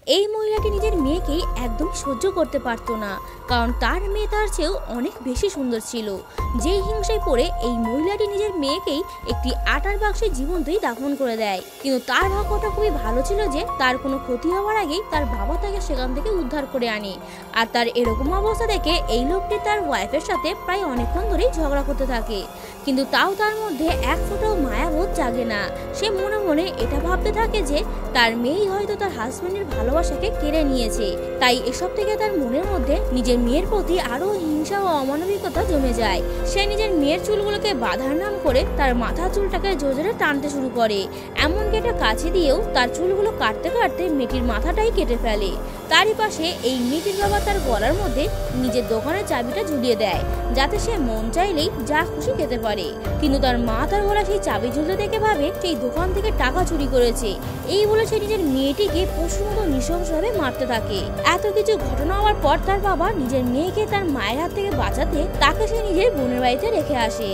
এই মহিলাটি নিজের মেয়েকেই একদম সহ্য করতে পারতো না, কারণ তার মেয়ে তার চেয়েও অনেক বেশি সুন্দর ছিল। যেই হিংসায় পড়ে এই মহিলাটি নিজের মেয়েকেই একটি আটার বাক্সে জীবন্তই দাফন করে দেয়। কিন্তু তার ভাগ্যটা খুবই ভালো ছিল যে তার কোনো ক্ষতি হওয়ার আগেই তার বাবা তাকে সেখান থেকে উদ্ধার করে আনে। আর তার এরকম অবস্থা দেখে এই লোকটি তার ওয়াইফের সাথে প্রায় অনেকক্ষণ ধরেই ঝগড়া করতে থাকে, কিন্তু তাও তার মধ্যে এক ফোঁটাও মায়াবোধ জাগে না। সে মনে মনে এটা ভাবতে থাকে যে তার মেয়েই হয়তো তার হাজবেন্ডের ভালোবাসাকে কেড়ে নিয়েছে। তাই এসব থেকে তার মনের মধ্যে নিজের মেয়ের প্রতি আরো হিংসা ও অমানবিকতা জমে যায়। সে নিজের মেয়ের চুলগুলোকে বাঁধার নাম করে তার মাথা চুলটাকে জোরে জোরে টানতে শুরু করে, এমনকি একটা কাছে দিয়েও তার চুলগুলো কাটতে কাটতে মেয়েটির মাথাটাই কেটে ফেলে। তারই পাশে এই মেয়েটির বাবা তার গলার মধ্যে নিজের দোকানের চাবিটা ঝুলিয়ে দেয়, যাতে সে মন চাইলেই যা খুশি খেতে পারে। কিন্তু তার মা তার গলা সেই চাবি ঝুলতে দেখে ভাবে সেই দোকান থেকে টাকা চুরি করেছে। এই বলে সে নিজের মেয়েটিকে পশুর মতো নৃশংসভাবে মারতে থাকে। এত কিছু ঘটনা হওয়ার পর তার বাবা নিজের মেয়েকে তার মায়ের হাত থেকে বাঁচাতে তাকে সে নিজের বোনের বাড়িতে রেখে আসে।